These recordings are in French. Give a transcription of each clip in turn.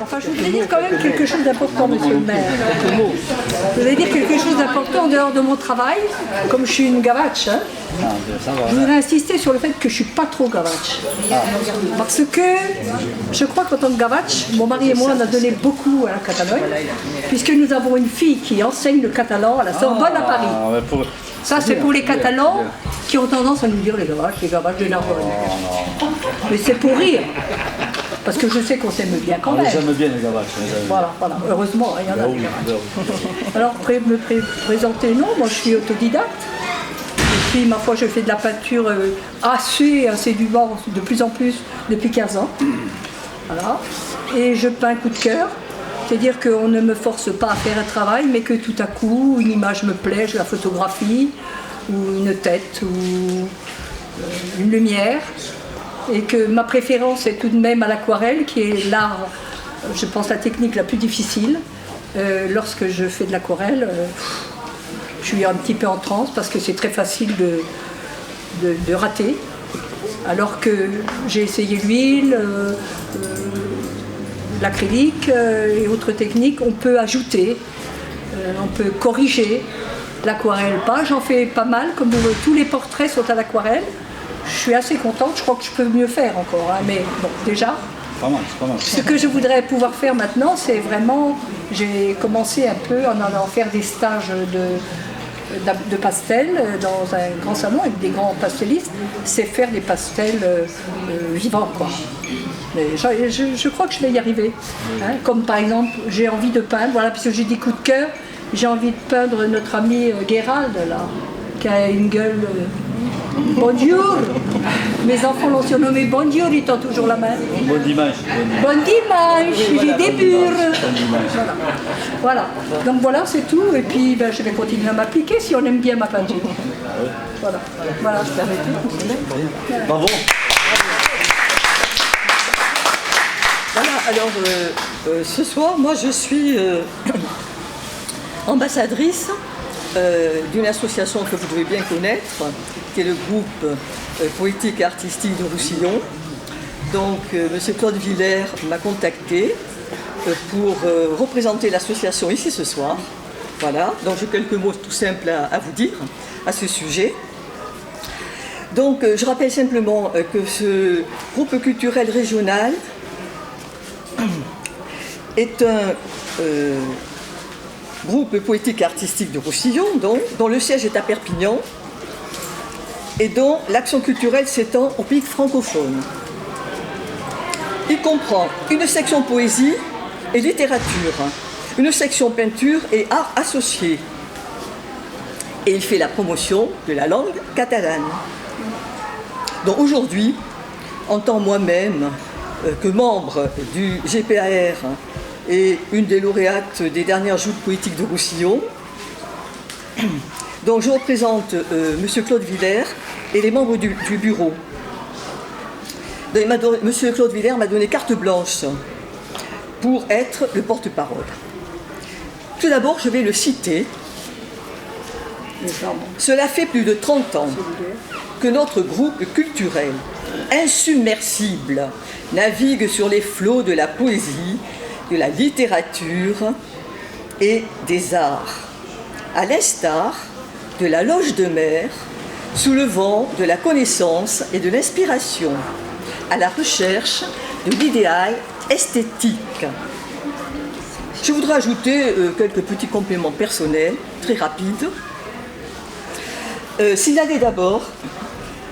Enfin, je voudrais dire quand même quelque chose d'important, monsieur le maire. Je voudrais dire quelque chose d'important en dehors de mon travail, comme je suis une gavache. Hein, je voudrais insister sur le fait que je ne suis pas trop gavache. Parce que je crois qu'en tant que gavache, mon mari et moi, on a donné beaucoup à la Catalogne, puisque nous avons une fille qui enseigne le catalan à la Sorbonne à Paris. Ça, c'est pour les Catalans qui ont tendance à nous dire les gavaches de Narbonne. Mais c'est pour rire. Parce que je sais qu'on s'aime bien quand même. J'aime bien les gavaches. Voilà. Heureusement, il y en a des gavaches. Alors, présenter, non, moi je suis autodidacte. Et puis, ma foi, je fais de la peinture assidûment, de plus en plus, depuis 15 ans. Voilà. Et je peins coup de cœur. C'est-à-dire qu'on ne me force pas à faire un travail, mais que tout à coup, une image me plaît, je la photographie, ou une tête, ou une lumière. Et que ma préférence est tout de même à l'aquarelle, qui est l'art, je pense, la technique la plus difficile. Lorsque je fais de l'aquarelle, je suis un petit peu en transe parce que c'est très facile de rater. Alors que j'ai essayé l'huile, l'acrylique et autres techniques, on peut ajouter, on peut corriger. L'aquarelle pas, j'en fais pas mal, comme tous les portraits sont à l'aquarelle. Je suis assez contente, je crois que je peux mieux faire encore, hein, mais bon, déjà. Pas mal. Ce que je voudrais pouvoir faire maintenant, c'est vraiment, j'ai commencé un peu en allant faire des stages de pastels dans un grand salon avec des grands pastelistes, c'est faire des pastels vivants, quoi. Mais je crois que je vais y arriver. Hein, comme par exemple, j'ai envie de peindre, voilà, puisque j'ai des coups de cœur, j'ai envie de peindre notre ami Gérald, là, qui a une gueule. Bonjour. Mes enfants l'ont surnommé Bonjour, il tend toujours la main. Bon dimanche. Bon dimanche, j'ai des bures. Voilà. Donc voilà, c'est tout. Et puis je vais continuer à m'appliquer si on aime bien ma peinture. Voilà, je permets tout. Bravo. Voilà, alors ce soir, moi je suis ambassadrice d'une association que vous devez bien connaître, qui est le groupe poétique et artistique de Roussillon. Donc M. Claude Villers m'a contacté pour représenter l'association ici ce soir. Voilà, donc j'ai quelques mots tout simples à vous dire à ce sujet. Donc je rappelle simplement que ce groupe culturel régional est un groupe poétique et artistique de Roussillon, dont le siège est à Perpignan et dont l'action culturelle s'étend au pays francophone. Il comprend une section poésie et littérature, une section peinture et arts associés. Et il fait la promotion de la langue catalane. Donc aujourd'hui, en tant moi-même que membre du GPAR et une des lauréates des dernières joutes poétiques de Roussillon, donc je représente M. Claude Villers et les membres du bureau. M. Claude Villers m'a donné carte blanche pour être le porte-parole. Tout d'abord, je vais le citer. Cela fait plus de 30 ans que notre groupe culturel, insubmersible, navigue sur les flots de la poésie, de la littérature et des arts, à l'instar de la Loge de Mer, sous le vent de la connaissance et de l'inspiration, à la recherche de l'idéal esthétique. Je voudrais ajouter quelques petits compléments personnels, très rapides. Signaler d'abord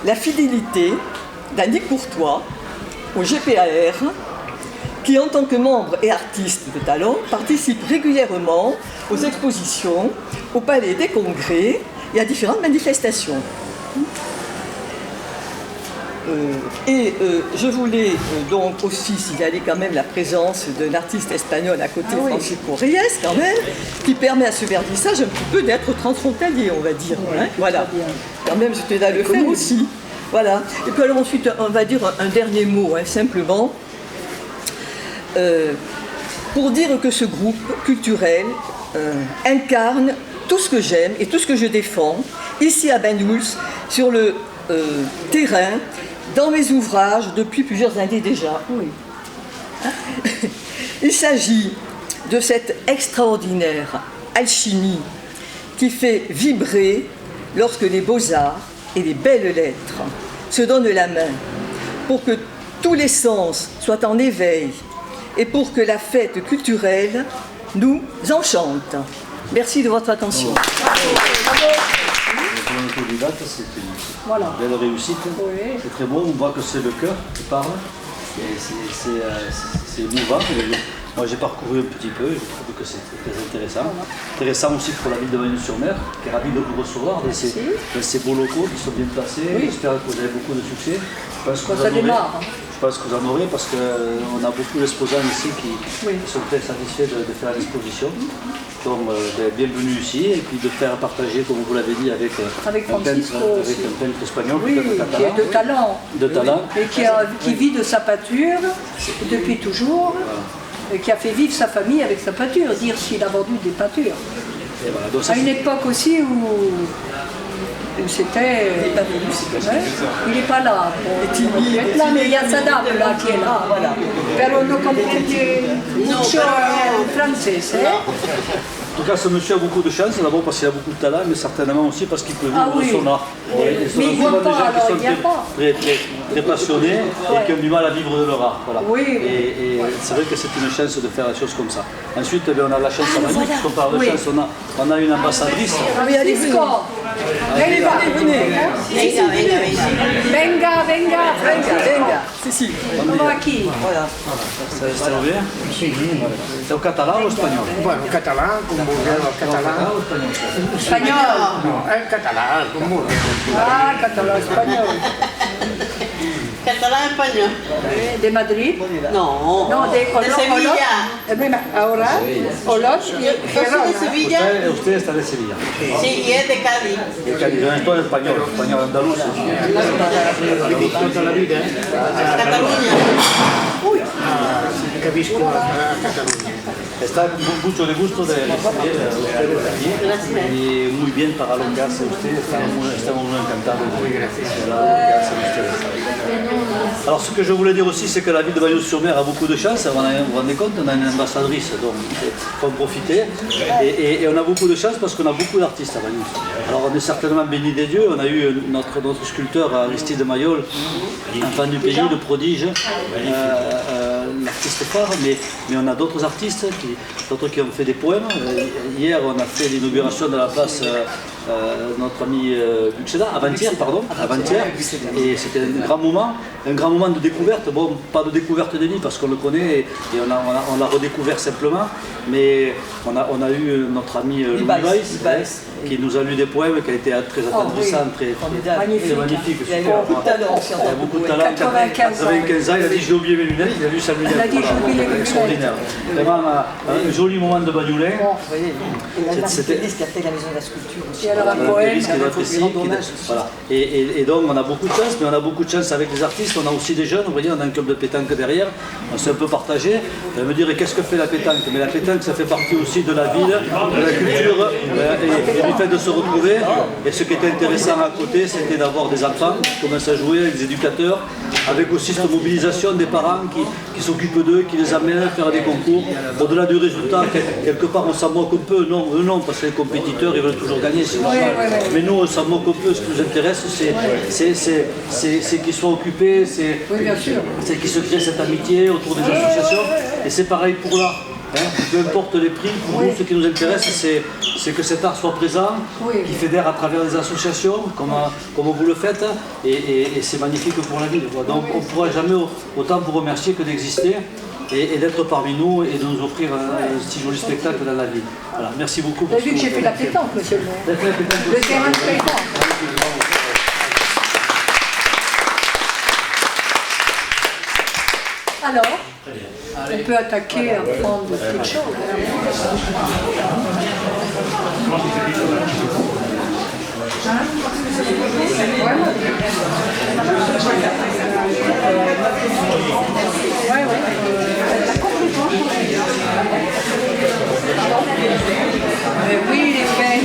la fidélité d'Annick Courtois au GPAR, qui en tant que membre et artiste de talent participe régulièrement aux expositions, au Palais des Congrès et à différentes manifestations. Je voulais donc aussi signaler quand même la présence d'un artiste espagnol à côté, Francisco Reyes quand même, qui permet à ce verdissage un petit peu d'être transfrontalier, on va dire. Oui, hein, voilà. Quand même, j'étais là le faire aussi. Voilà. Et puis alors ensuite, on va dire un dernier mot, hein, simplement, pour dire que ce groupe culturel incarne tout ce que j'aime et tout ce que je défends ici à Banyuls, sur le terrain, dans mes ouvrages depuis plusieurs années déjà. Oui. Il s'agit de cette extraordinaire alchimie qui fait vibrer lorsque les beaux-arts et les belles lettres se donnent la main pour que tous les sens soient en éveil et pour que la fête culturelle nous enchante. Merci de votre attention. Pour un autodidacte, c'est une belle réussite. Oui. C'est très beau, on voit que c'est le cœur qui parle. Et c'est émouvant. Moi j'ai parcouru un petit peu, je trouve que c'est très intéressant. Intéressant aussi pour la ville de Bagnols-sur-Mer, qui est ravie de vous recevoir dans ces beaux locaux qui sont bien placés. Oui. J'espère que vous avez beaucoup de succès. Je pense que Ça démarre. Je pense que vous en aurez parce qu'on a beaucoup d'exposants ici qui sont très satisfaits de faire l'exposition. Donc bienvenue ici et puis de faire partager, comme vous l'avez dit, avec Francisco un peintre espagnol, oui, qui est de talent. De talent. Et qui vit de sa peinture depuis toujours. Et qui a fait vivre sa famille avec sa peinture, dire s'il a vendu des peintures. Et voilà, donc ça, à une époque aussi où c'était... Il n'est pas là. Il aurait pu être là, mais il y a sa dame là qui est là. Voilà. Pero no comprende mucho francés. En tout cas, ce monsieur a beaucoup de chance, d'abord parce qu'il a beaucoup de talent, mais certainement aussi parce qu'il peut vivre de son art. Mais il ne vient pas, alors il vient pas. Très passionnés et qui ont du mal à vivre de leur art. Voilà. Oui. Et c'est vrai que c'est une chance de faire la chose comme ça. Ensuite, on a la chance à Manu, puisqu'on parle de chance, on a une ambassadrice. Francisco, venga, venga. Si. Comment aquí? Voilà. Ça va bien? C'est au catalan ou au espagnol? Bueno, català, com vulgueu, el català. Espagnol. No, el català, com vulgueu. Ah, catalán español. Catalán español. ¿De Madrid? No, No, de Sevilla. Ahora, Olot y Yo soy de Gerona. Sevilla. Usted está de Sevilla. Sí, y es de Cádiz. El Cádiz, no es todo español, español andaluz. Tota la vida, Cataluña. que visco a Catalunya. Está mucho de gusto de recibir a ustedes aquí y muy bien para alongarse usted, estamos muy encantados de alongarse ustedes. Alors ce que je voulais dire aussi, c'est que la ville de Bagnols-sur-Mer a beaucoup de chance, vous vous rendez compte, on a une ambassadrice, donc il faut en profiter. Et on a beaucoup de chance parce qu'on a beaucoup d'artistes à Bagnols. Alors on est certainement bénis des dieux, on a eu notre sculpteur Aristide Mayol, enfant du pays, de prodige, l'artiste phare, mais on a d'autres artistes, d'autres qui ont fait des poèmes. Hier on a fait l'inauguration de la place notre ami Buxeda, avant-hier, et c'était un grand moment de découverte, bon, pas de découverte de lui parce qu'on le connaît et on l'a redécouvert simplement, mais on a eu notre ami Louis Weiss, qui nous a lu des poèmes, qui a été très attendrissant, très magnifique. Il a beaucoup de talent. Il a beaucoup de talent, 95 ans, il a dit j'ai oublié mes lunettes, il a lu sa lunette. Il a dit j'ai oublié mes lunettes. Extraordinaire. Vraiment un joli moment de Bagnolin. Bon, vous voyez, et la Péris qui a fait la maison de la sculpture aussi. Et alors un poème. Voilà. Et donc on a beaucoup de chance, mais on a beaucoup de chance avec les artistes, on a aussi des jeunes, vous voyez, on a un club de pétanque derrière, on s'est un peu partagé. Vous me direz qu'est-ce que fait la pétanque? Mais la pétanque ça fait partie aussi de la ville, de la culture et du fait de se retrouver. Et ce qui était intéressant à côté, c'était d'avoir des enfants qui commencent à jouer avec des éducateurs, avec aussi cette mobilisation des parents qui s'occupent d'eux, qui les amènent à faire des concours. Au-delà du résultat, quelque part on s'en moque un peu, non, parce que les compétiteurs ils veulent toujours gagner, c'est normal. Mais nous on s'en moque un peu, ce qui nous intéresse c'est qu'ils soient occupés, c'est qu'ils se créent cette amitié autour des associations. Et c'est pareil pour l'art. Peu importe les prix, pour nous ce qui nous intéresse c'est que cet art soit présent, qui fédère à travers des associations comme vous le faites et c'est magnifique pour la ville. Donc on ne pourra jamais autant vous remercier que d'exister et d'être parmi nous et de nous offrir un si joli spectacle dans la ville. Voilà, merci beaucoup. Vous avez vu que j'ai fait la pétanque, monsieur le maire. Le terrain de pétanque. Alors, on peut attaquer à prendre quelque chose. Oui, les faits.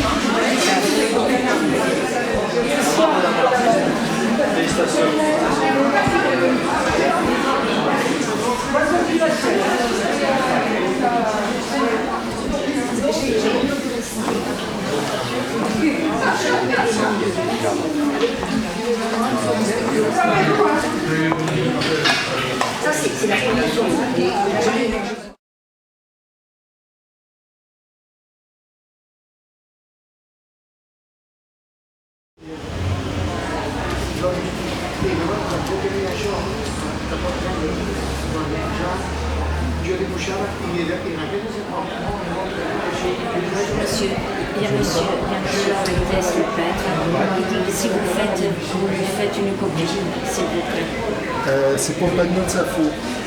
Monsieur, il y a monsieur Altesse, le peintre, qui dit que si vous lui faites une copie, s'il vous plaît. C'est compagnon de sa faute.